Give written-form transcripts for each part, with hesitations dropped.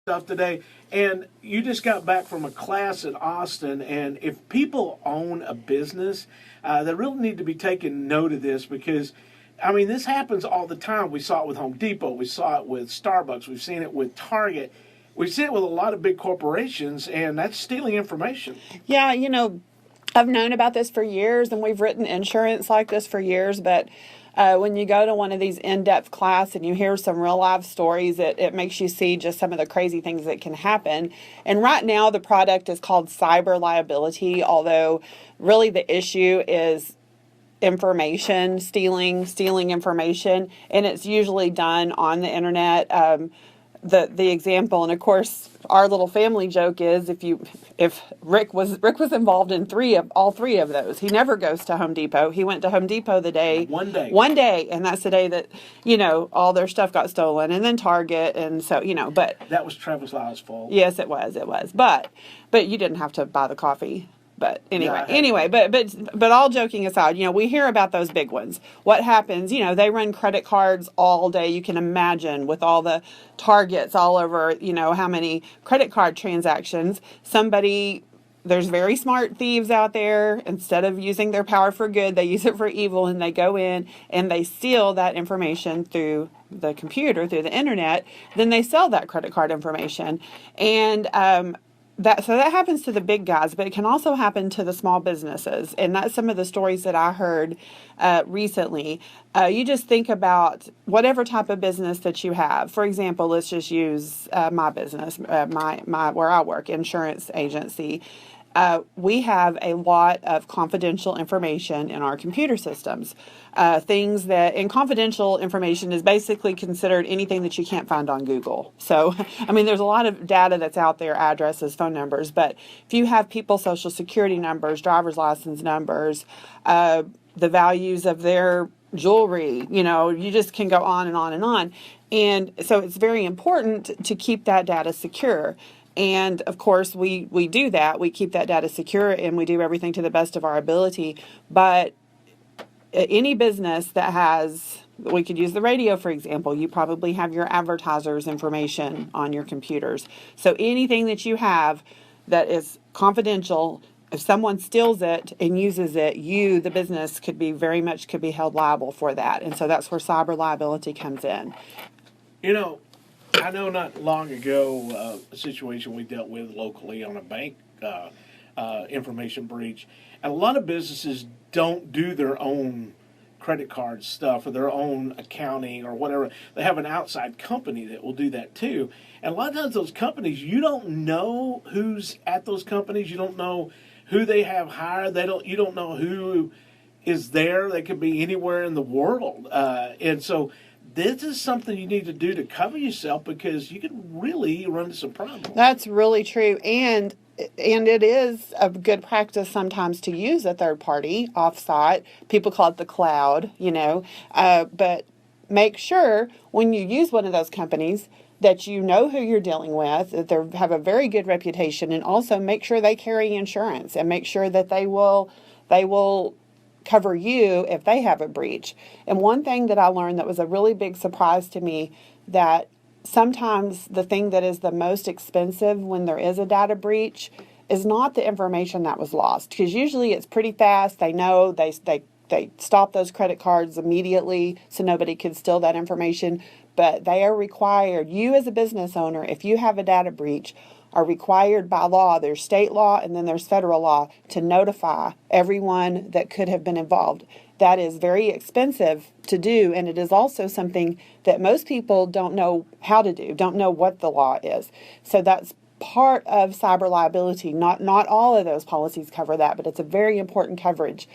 stuff today. And you just got back from a class at Austin, and if people own a business, they really need to be taking note of this because, I mean, this happens all the time. We saw it with Home Depot. We saw it with Starbucks. We've seen it with Target. We see it with a lot of big corporations, and that's stealing information. Yeah, I've known about this for years, and we've written insurance like this for years, but when you go to one of these in-depth class and you hear some real life stories, it makes you see just some of the crazy things that can happen. And right now the product is called cyber liability, although really the issue is information, stealing information, and it's usually done on the internet. The example, and of course our little family joke is if Rick was involved in all three of those. He never goes to Home Depot. He went to Home Depot one day, and that's the day that all their stuff got stolen, and then Target, and so but that was Travis Lyle's fault. Yes, it was, but you didn't have to buy the coffee. But anyway, but all joking aside, we hear about those big ones. What happens, they run credit cards all day. You can imagine with all the targets all over, how many credit card transactions. There's very smart thieves out there. Instead of using their power for good, they use it for evil, and they go in and they steal that information through the computer, through the internet. Then they sell that credit card information. And, that happens to the big guys, but it can also happen to the small businesses. And that's some of the stories that I heard recently. You just think about whatever type of business that you have. For example, let's just use my business, my where I work, insurance agency. We have a lot of confidential information in our computer systems. And confidential information is basically considered anything that you can't find on Google. So, there's a lot of data that's out there, addresses, phone numbers, but if you have people's social security numbers, driver's license numbers, the values of their jewelry, you just can go on and on and on. And so it's very important to keep that data secure. And of course, we do that. We keep that data secure, and we do everything to the best of our ability. But any business we could use the radio, for example. You probably have your advertisers' information on your computers. So anything that you have that is confidential, if someone steals it and uses it, the business, could be held liable for that. And so that's where cyber liability comes in. I know not long ago a situation we dealt with locally on a bank information breach, and a lot of businesses don't do their own credit card stuff or their own accounting or whatever. They have an outside company that will do that too. And a lot of times those companies, you don't know who's at those companies. You don't know who they have hired. You don't know who is there. They could be anywhere in the world. And so this is something you need to do to cover yourself because you can really run into some problems. That's really true. And it is a good practice sometimes to use a third party offsite. People call it the cloud, but make sure when you use one of those companies that you know who you're dealing with, that they have a very good reputation, and also make sure they carry insurance and make sure that they will cover you if they have a breach. And one thing that I learned that was a really big surprise to me, that sometimes the thing that is the most expensive when there is a data breach is not the information that was lost, because usually it's pretty fast. They know they stop those credit cards immediately so nobody could steal that information. But they are required, you as a business owner, if you have a data breach, are required by law. There's state law and then there's federal law to notify everyone that could have been involved. That is very expensive to do, and it is also something that most people don't know how to do, don't know what the law is. So that's part of cyber liability. Not all of those policies cover that, but it's a very important coverage.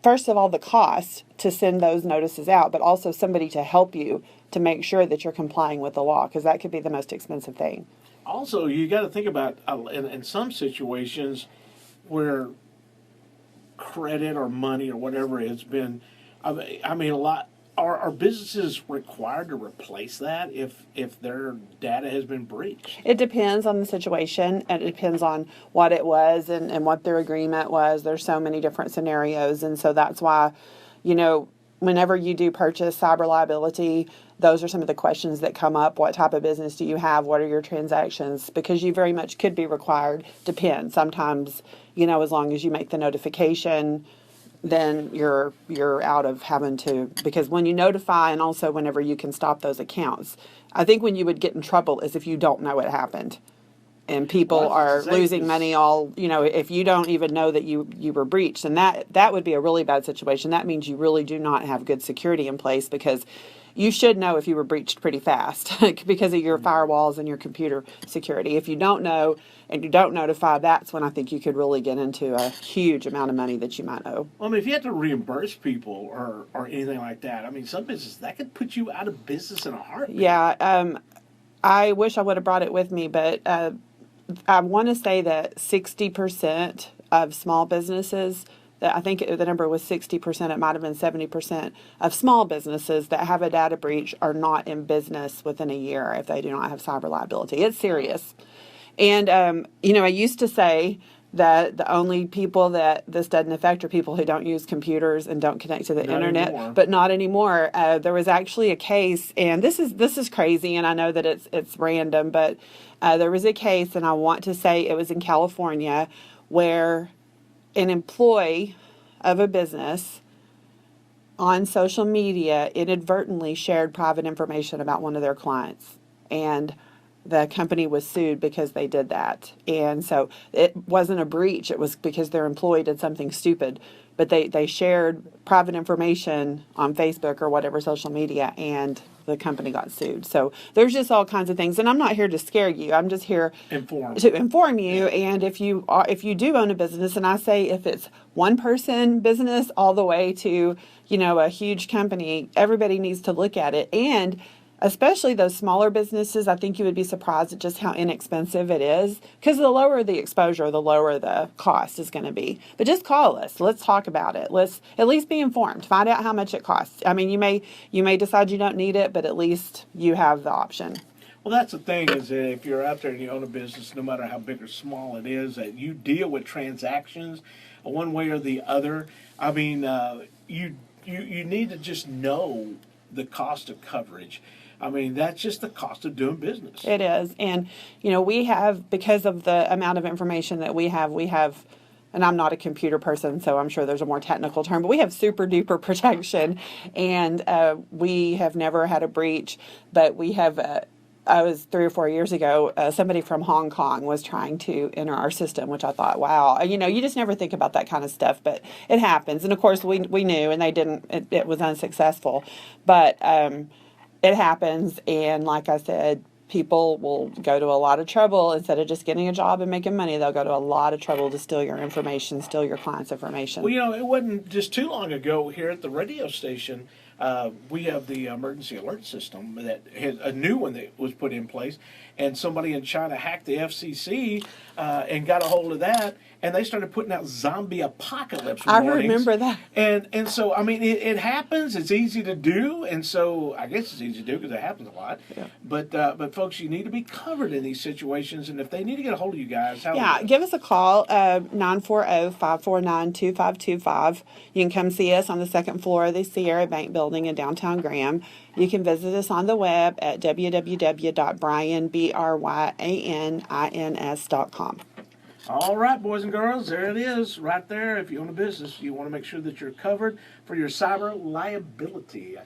First of all, the cost to send those notices out, but also somebody to help you to make sure that you're complying with the law, because that could be the most expensive thing. Also, you got to think about in some situations where credit or money or whatever has been, a lot. Are businesses required to replace that if their data has been breached? It depends on the situation, and it depends on what it was and what their agreement was. There's so many different scenarios, and so that's why, whenever you do purchase cyber liability, those are some of the questions that come up. What type of business do you have? What are your transactions? Because you very much could be required. Depends. Sometimes, as long as you make the notification, then you're out of having to, because when you notify, and also whenever you can stop those accounts. I think when you would get in trouble is if you don't know what happened. And people Well, are that's losing money if you don't even know that you were breached. And that would be a really bad situation. That means you really do not have good security in place, because you should know if you were breached pretty fast because of your firewalls and your computer security. If you don't know and you don't notify, that's when I think you could really get into a huge amount of money that you might owe. Well, I mean, if you have to reimburse people or anything like that, I mean, some businesses, that could put you out of business in a heartbeat. Yeah, I wish I would have brought it with me, but I want to say that 60% of small businesses, that I think the number was 60%, it might have been 70% of small businesses that have a data breach are not in business within a year if they do not have cyber liability. It's serious. And, I used to say that the only people that this doesn't affect are people who don't use computers and don't connect to the internet, anymore. but not anymore. There was actually a case, and this is crazy, and I know that it's random, but there was a case, and I want to say it was in California, where an employee of a business on social media inadvertently shared private information about one of their clients, and the company was sued because they did that. And so it wasn't a breach, it was because their employee did something stupid, but they shared private information on Facebook or whatever social media, and the company got sued. So there's just all kinds of things, and I'm not here to scare you. I'm just here to inform you. And if you do own a business, and I say if it's one person business all the way to a huge company, everybody needs to look at it. And especially those smaller businesses, I think you would be surprised at just how inexpensive it is, because the lower the exposure, the lower the cost is going to be. But just call us. Let's talk about it. Let's at least be informed. Find out how much it costs. I mean, you may decide you don't need it, but at least you have the option. Well, that's the thing, is that if you're out there and you own a business, no matter how big or small it is, that you deal with transactions one way or the other. I mean, you need to just know the cost of coverage. I mean, that's just the cost of doing business. It is. And, we have, because of the amount of information that we have, and I'm not a computer person, so I'm sure there's a more technical term, but we have super duper protection. And we have never had a breach, but we have, I was 3 or 4 years ago, somebody from Hong Kong was trying to enter our system, which I thought, wow, you just never think about that kind of stuff, but it happens. And of course we knew, and they didn't, it was unsuccessful, but, it happens, and like I said, people will go to a lot of trouble. Instead of just getting a job and making money, they'll go to a lot of trouble to steal your information, steal your client's information. Well, it wasn't just too long ago here at the radio station. We have the emergency alert system that has a new one that was put in place, and somebody in China hacked the FCC and got a hold of that, and they started putting out zombie apocalypse warnings. I remember that. And so, I mean, it happens. It's easy to do, and so I guess it's easy to do because it happens a lot. Yeah. But folks, you need to be covered in these situations, and if they need to get a hold of you guys, give us a call, 940-549-2525. You can come see us on the second floor of the Sierra Bank building in downtown Graham. You can visit us on the web at www.bryanins.com. All right, boys and girls, there it is, right there. If you own a business, you want to make sure that you're covered for your cyber liability.